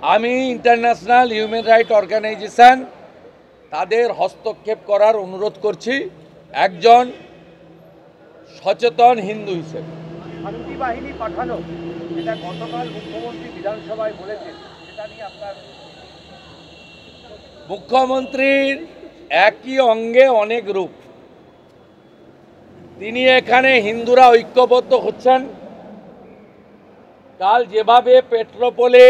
আমি international human right organisation তাদের হস্তক্ষেপ করার অনুরোধ করছি একজন সচেতন হিন্দু হিসেবে। শান্তি বাহিনী পাঠানো এটা গতকাল মুখ্যমন্ত্রী বিধানসভায় বলেছেন, সেটা নিয়ে আপনার? মুখ্যমন্ত্রীর একই অঙ্গে অনেক রূপ। তিনি এখানে হিন্দুরা ঐক্যবদ্ধ হচ্ছেন। কাল যেভাবে পেট্রোপোলে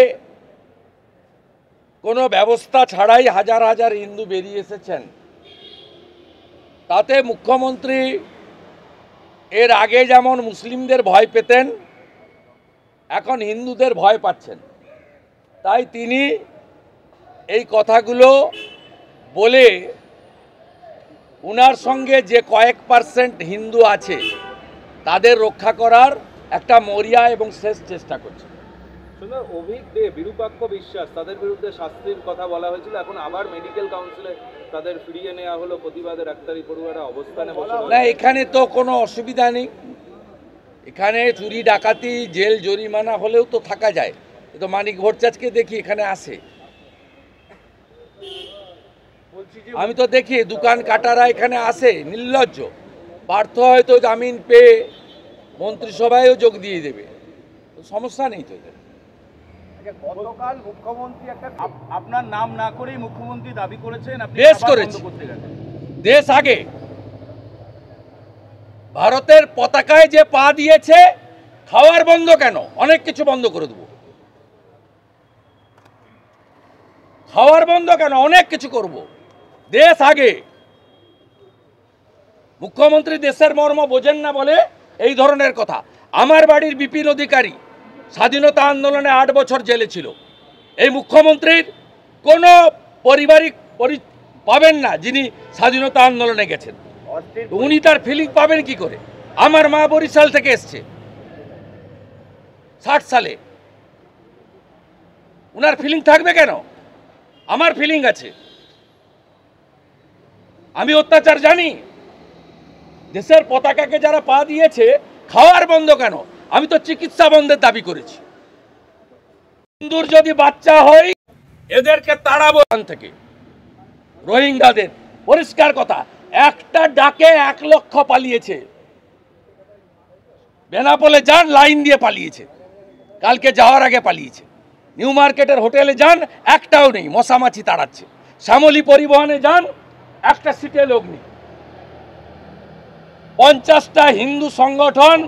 কোনো ব্যবস্থা ছাড়াই হাজার হাজার হিন্দু বেরিয়ে এসেছেন, তাতে মুখ্যমন্ত্রী এর আগে যেমন মুসলিমদের ভয় পেতেন, এখন হিন্দুদের ভয় পাচ্ছেন। তাই তিনি এই কথাগুলো বলে উনার সঙ্গে যে কয়েক পার্সেন্ট হিন্দু আছে তাদের রক্ষা করার একটা মরিয়া এবং শেষ চেষ্টা করছেন। শুনুন, অভিক দে, বিরূপাক্ষ বিশ্বাস, তাদের বিরুদ্ধে শাস্তির কথা বলা হয়েছিল, এখন আবার মেডিকেল কাউন্সিলে তাদের ফিরিয়ে নেওয়া হলো প্রতিবাদে। ডাক্তারি পড়ুয়ারা অবস্থানে না, এখানে তো কোনো অসুবিধা নেই। এখানে চুরি ডাকাতি জেল জরিমানা হলেও তো থাকা যায়। তো মানিক ভট্টাচার্যকে দেখি এখানে আসে, আমি তো দেখি দোকান কাটারা এখানে আসে নির্লজ্জ। পার্থ হয়তো জামিন পেয়ে মন্ত্রিসভায়ও যোগ দিয়ে দেবে, সমস্যা নেই তো। গতকাল মুখ্যমন্ত্রী একটা আপনার নাম না করেই মুখ্যমন্ত্রী দাবি করেছেন আপনি বেশ করেছে। দেশ আগে ভারতের পতাকায় যে পা দিয়েছে, খাওয়ার বন্ধ কেন? অনেক কিছু বন্ধ করে দেবো। খাওয়ার বন্ধ কেন? অনেক কিছু করব। দেশ আগে। মুখ্যমন্ত্রী দেশের মর্ম বোঝেন না বলে এই ধরনের কথা। আমার বাড়ির বিপিন অধিকারী স্বাধীনতা আন্দোলনে 8 বছর জেলে ছিল। এই মুখ্যমন্ত্রীর কোনো পারিবারিক পাবেন না যিনি স্বাধীনতা আন্দোলনে গেছেন। উনি তার ফিলিং পাবেন কি করে? আমার মা বরিশাল থেকে এসছে 60 সালে, উনার ফিলিং থাকবে কেন? আমার ফিলিং আছে। আমি অত্যাচার জানি। দেশের পতাকাকে যারা পা দিয়েছে, খাওয়ার বন্ধ কেন? আমি তো চিকিৎসা বন্ধের দাবি করেছি। হিন্দুর যদি বাচ্চা হয় এদেরকে তাড়াবো এখান থেকে। রোহিঙ্গাদের পরিষ্কার কথা, একটা ডাকে 1 লক্ষ পালিয়েছে। বেনাপোলে যান, লাইন দিয়ে পালিয়েছে। কালকে যাওয়ার আগে পালিয়েছে। নিউ মার্কেটের হোটেলে যান, একটাও নেই, মশামাছি তাড়াচ্ছে। শ্যামলী পরিবহনে যান, একটা সিটে লোক নেই। 50টা হিন্দু সংগঠন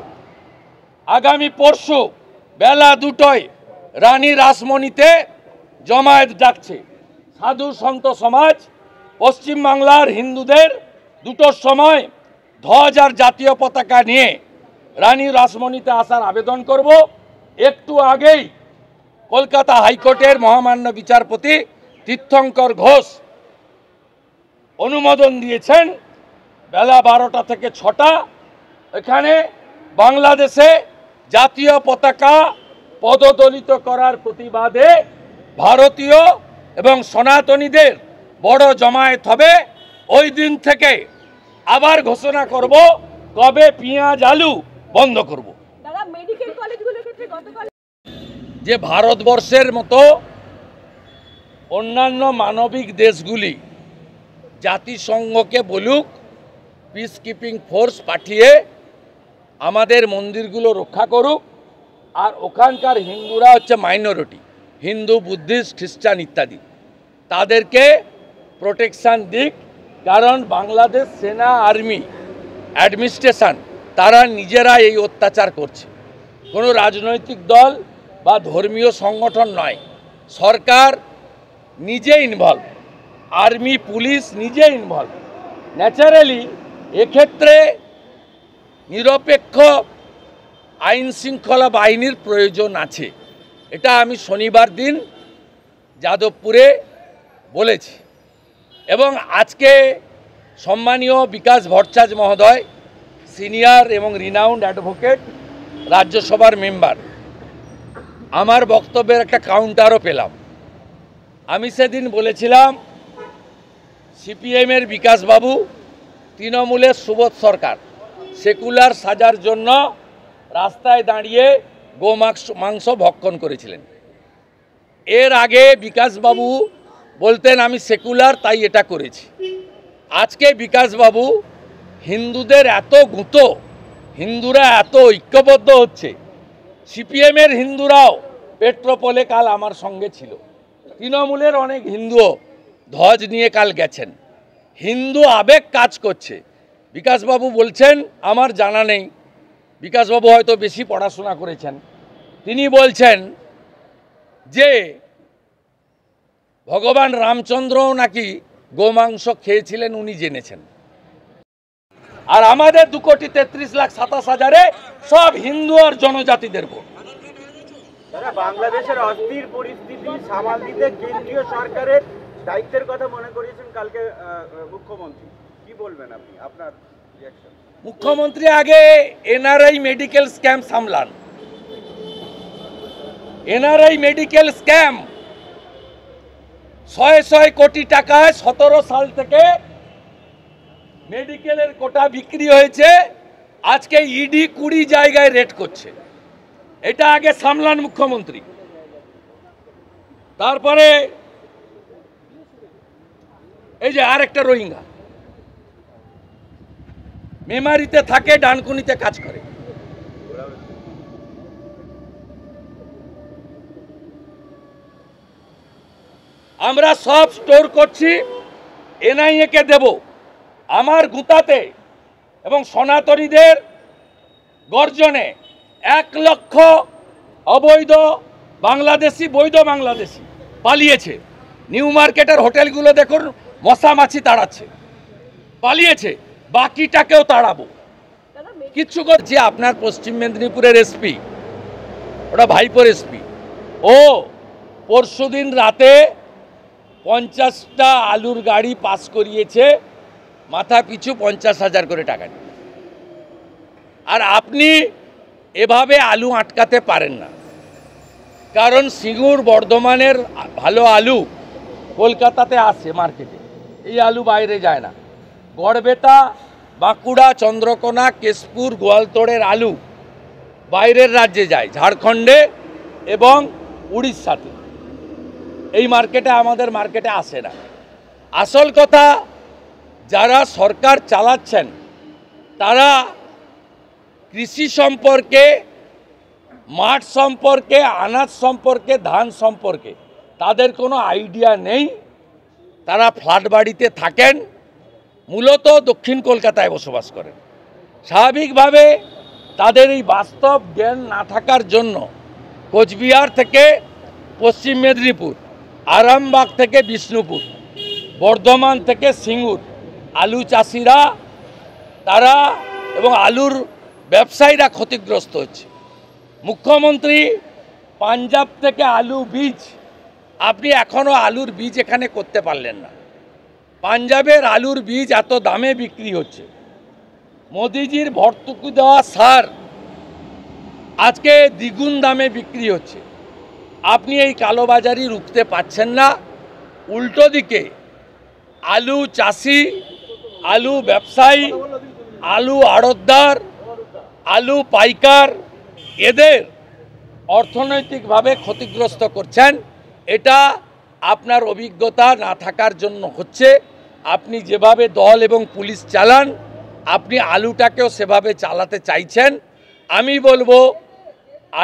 আগামী পরশু বেলা 2টায় রানী রাসমণিতে জমায়েত ডাকছে। সাধু সন্ত সমাজ পশ্চিমবাংলার হিন্দুদের 2টোর সময় ধ্বজ আর জাতীয় পতাকা নিয়ে রানী রাসমণিতে আসার আবেদন করব। একটু আগেই কলকাতা হাইকোর্টের মহামান্য বিচারপতি তীর্থঙ্কর ঘোষ অনুমোদন দিয়েছেন বেলা 12টা থেকে 6টা এখানে বাংলাদেশে জাতীয় পতাকা পদদলিত করার প্রতিবাদে ভারতীয় এবং সনাতনীদের বড় জমায়েত হবে। ওই দিন থেকে আবার ঘোষণা করব কবে পেঁয়াজ আলু বন্ধ করব। যে ভারতবর্ষের মতো অন্যান্য মানবিক দেশগুলি জাতিসংঘকে বলুক পিস কিপিং ফোর্স পাঠিয়ে আমাদের মন্দিরগুলো রক্ষা করুক, আর ওখানকার হিন্দুরা হচ্ছে মাইনরিটি, হিন্দু বুদ্ধিস্ট খ্রিস্টান ইত্যাদি, তাদেরকে প্রোটেকশান দিক। কারণ বাংলাদেশ সেনা আর্মি অ্যাডমিনিস্ট্রেশন তারা নিজেরা এই অত্যাচার করছে। কোনো রাজনৈতিক দল বা ধর্মীয় সংগঠন নয়, সরকার নিজে ইনভলভ, আর্মি পুলিশ নিজে ইনভলভ। ন্যাচারালি এক্ষেত্রে নিরপেক্ষ আইন শৃঙ্খলা বাহিনীর প্রয়োজন আছে। এটা আমি শনিবার দিন যাদবপুরে বলেছি। এবং আজকে সম্মানীয় বিকাশ ভট্টাচার্য মহোদয়, সিনিয়র এবং রিনাউন্ড অ্যাডভোকেট, রাজ্যসভার মেম্বার, আমার বক্তব্যের একটা কাউন্টারও পেলাম। আমি সেদিন বলেছিলাম সিপিএমের বিকাশবাবু, তৃণমূলের সুবোধ সরকার সেকুলার সাজার জন্য রাস্তায় দাঁড়িয়ে মাংস ভক্ষণ করেছিলেন। এর আগে বিকাশবাবু বলতেন আমি সেকুলার তাই এটা করেছি। আজকে বিকাশবাবু হিন্দুদের এত গুঁতো, হিন্দুরা এত ঐক্যবদ্ধ হচ্ছে, সিপিএমের হিন্দুরাও পেট্রোপোলে কাল আমার সঙ্গে ছিল, তৃণমূলের অনেক হিন্দুও ধ্বজ নিয়ে কাল গেছেন। হিন্দু আবেগ কাজ করছে। বিকাশবাবু বলছেন, আমার জানা নেই, বিকাশবাবু হয়তো বেশি পড়াশোনা করেছেন, তিনি বলছেন যে ভগবান রামচন্দ্রও নাকি গোমাংস খেয়েছিলেন, উনি জেনেছেন। আর আমাদের 2,33,27,000 সব হিন্দু আর জনজাতিদের ভোট। দাদা, বাংলাদেশের অস্থির পরিস্থিতি সামাল দিতে কেন্দ্রীয় সরকারের দায়িত্বের কথা মনে করিয়েছেন কালকে মুখ্যমন্ত্রী, কি বলবেন আপনি, আপনার রিঅ্যাকশন? মুখ্যমন্ত্রী আগে এনআরআই মেডিকেল স্ক্যাম সামলান। এনআরআই মেডিকেল স্ক্যাম 100 কোটি টাকায় 17 সাল থেকে মেডিকেলের কোটা বিক্রি হয়েছে। আজকে ইডি 20 জায়গায় রেড করছে। এটা আগে সামলান মুখ্যমন্ত্রী। তারপরে এই যে আরেকটা রোহিঙ্গা মেমারিতে থাকে, ডানকুনিতে কাজ করে। আমরা সব স্টোর করছি, এনআইএ কে দেব। আমার গুতাতে এবং সনাতনীদের গর্জনে 1 লক্ষ অবৈধ বাংলাদেশি, বৈধ বাংলাদেশি পালিয়েছে। নিউ মার্কেটের হোটেলগুলো দেখুন, মশা মাছি তাড়াচ্ছে, পালিয়েছে। বাকিটাকেও তাড়াবো, কিচ্ছু করছে। আপনার পশ্চিম মেদিনীপুরের এসপি, ওটা ভাইপোর এসপি, ও পরশুদিন রাতে 50টা আলুর গাড়ি পাস করিয়েছে, মাথা পিছু 50,000 করে টাকা নিয়ে। আর আপনি এভাবে আলু আটকাতে পারেন না, কারণ সিঙ্গুর বর্ধমানের ভালো আলু কলকাতাতে আসে মার্কেটে, এই আলু বাইরে যায় না। গড়বেতা, বাঁকুড়া, চন্দ্রকোনা, কেশপুর, গোয়ালতোড়ের আলু বাইরের রাজ্যে যায়, ঝাড়খণ্ডে এবং উড়িষ্যাতে। এই মার্কেটে, আমাদের মার্কেটে আসে না। আসল কথা, যারা সরকার চালাচ্ছেন তারা কৃষি সম্পর্কে, মাঠ সম্পর্কে, আনাজ সম্পর্কে, ধান সম্পর্কে তাদের কোনো আইডিয়া নেই। তারা ফ্ল্যাট বাড়িতে থাকেন, মূলত দক্ষিণ কলকাতায় বসবাস করেন। স্বাভাবিকভাবে তাদের এই বাস্তব জ্ঞান না থাকার জন্য কোচবিহার থেকে পশ্চিম মেদিনীপুর, আরামবাগ থেকে বিষ্ণুপুর, বর্ধমান থেকে সিঙ্গুর আলু চাষিরা তারা এবং আলুর ব্যবসায়ীরা ক্ষতিগ্রস্ত হচ্ছে। মুখ্যমন্ত্রী পাঞ্জাব থেকে আলু বীজ, আপনি এখনও আলুর বীজ এখানে করতে পারলেন না। পাঞ্জাবের আলুর বীজ এত দামে বিক্রি হচ্ছে। মোদিজির ভর্তুকি দেওয়া সার আজকে দ্বিগুণ দামে বিক্রি হচ্ছে। আপনি এই কালোবাজারি রুখতে পাচ্ছেন না। উল্টো দিকে আলু চাষি, আলু ব্যবসায়ী, আলু আড়তদার, আলু পাইকার, এদের অর্থনৈতিকভাবে ক্ষতিগ্রস্ত করছেন। এটা আপনার অভিজ্ঞতা না থাকার জন্য হচ্ছে। আপনি যেভাবে দল এবং পুলিশ চালান, আপনি আলুটাকেও সেভাবে চালাতে চাইছেন। আমি বলবো,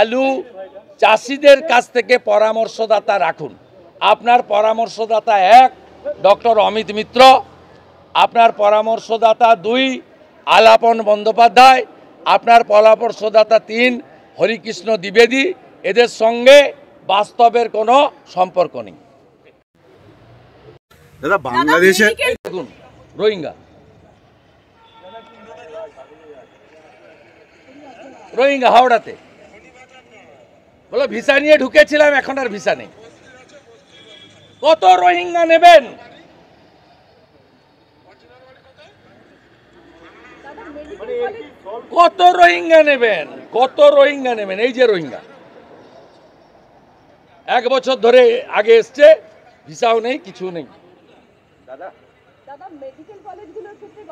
আলু চাষিদের কাছ থেকে পরামর্শদাতা রাখুন। আপনার পরামর্শদাতা 1 ডক্টর অমিত মিত্র, আপনার পরামর্শদাতা 2 আলাপন বন্দ্যোপাধ্যায়, আপনার পরামর্শদাতা 3 হরিকৃষ্ণ দ্বিবেদী। এদের সঙ্গে বাস্তবের কোনো সম্পর্ক নেই। দাদা, বাংলাদেশে দেখুন, রোহিঙ্গা হাওড়াতে বলো ভিসা নিয়ে ঢুকেছিলাম, এখন আর ভিসা নেই। কত রোহিঙ্গা নেবেন? কত রোহিঙ্গা নেবেন? কত রোহিঙ্গা নেবেন? এই যে রোহিঙ্গা 1 বছর ধরে আগে এসছে, ভিসাও নেই, কিছু নেই।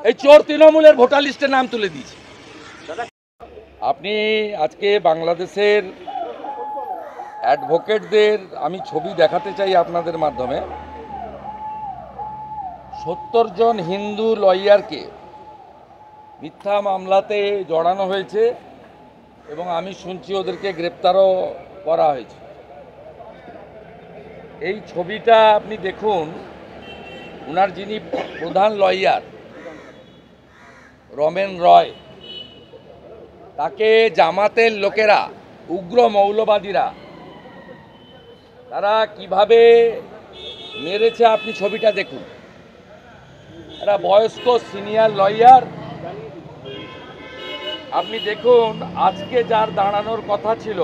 এই চোর তৃণমূলের ভোটার লিস্টে নাম তুলে দিয়েছে। আপনি আজকে বাংলাদেশের অ্যাডভোকেটদের আমি ছবি দেখাতে চাই আপনাদের মাধ্যমে। 70 জন হিন্দু লয়ারকে মিথ্যা মামলাতে জড়ানো হয়েছে এবং আমি শুনছি ওদেরকে গ্রেপ্তারও করা হয়েছে। এই ছবিটা আপনি দেখুন, ওনার যিনি প্রধান লয়ার রমেন রয়, তাকে জামাতের লোকেরা, উগ্র মৌলবাদীরা, তারা কিভাবে মেরেছে আপনি ছবিটা দেখুন। একটা বয়স্ক সিনিয়র লয়ার, আপনি দেখুন আজকে যার দাঁড়ানোর কথা ছিল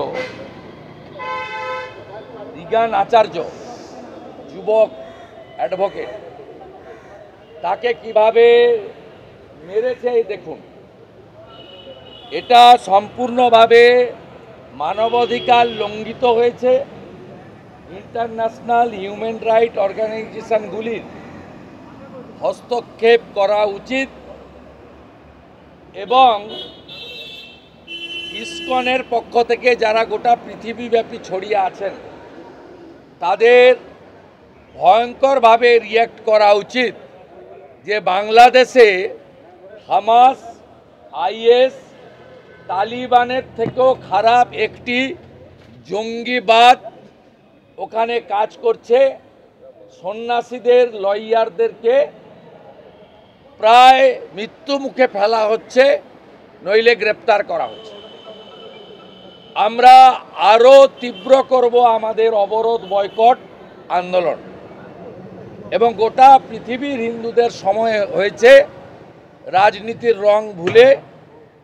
রিগান আচার্য, যুবক অ্যাডভোকেট, তাকে কিভাবে মেরেছে দেখুন। এটা সম্পূর্ণভাবে মানবাধিকার লঙ্ঘিত হয়েছে। ইন্টারন্যাশনাল হিউম্যান রাইট অর্গানাইজেশনগুলির হস্তক্ষেপ করা উচিত এবং ইসকনের পক্ষ থেকে যারা গোটা পৃথিবীব্যাপী ছড়িয়ে আছেন তাদের ভয়ঙ্করভাবে রিয়্যাক্ট করা উচিত যে বাংলাদেশে হামাস, আইএস, তালিবানের থেকেও খারাপ একটি জঙ্গিবাদ ওখানে কাজ করছে। সন্ন্যাসীদের, লয়ারদেরকে প্রায় মৃত্যু মুখে ফেলা হচ্ছে, নইলে গ্রেপ্তার করা হচ্ছে। আমরা আরও তীব্র করব আমাদের অবরোধ, বয়কট আন্দোলন এবং গোটা পৃথিবীর হিন্দুদের সময় হয়েছে রাজনীতির রং ভুলে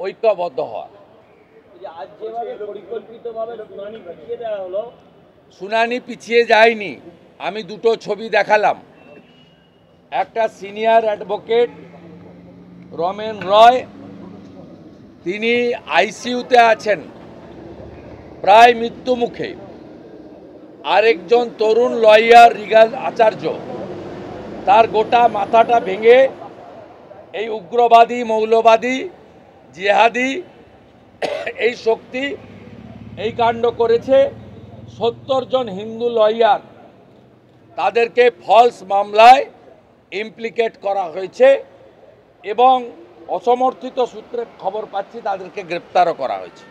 ঐক্যবদ্ধ হওয়া। শুনানি পিছিয়ে যায়নি। আমি দুটো ছবি দেখালাম। একটা সিনিয়র অ্যাডভোকেট রমেন রয়, তিনি আইসিইউতে আছেন, প্রায় মৃত্যু মুখে। আরেকজন তরুণ লয়ার রিগান আচার্য, তার গোটা মাথাটা ভেঙে এই উগ্রবাদী, মৌলবাদী, জিহাদি এই শক্তি এই কাণ্ড করেছে। 70 জন হিন্দু লয়ার, তাদেরকে ফলস মামলায় ইমপ্লিকেট করা হয়েছে এবং অসমর্থিত সূত্রে খবর পাচ্ছি তাদেরকে গ্রেপ্তারও করা হয়েছে।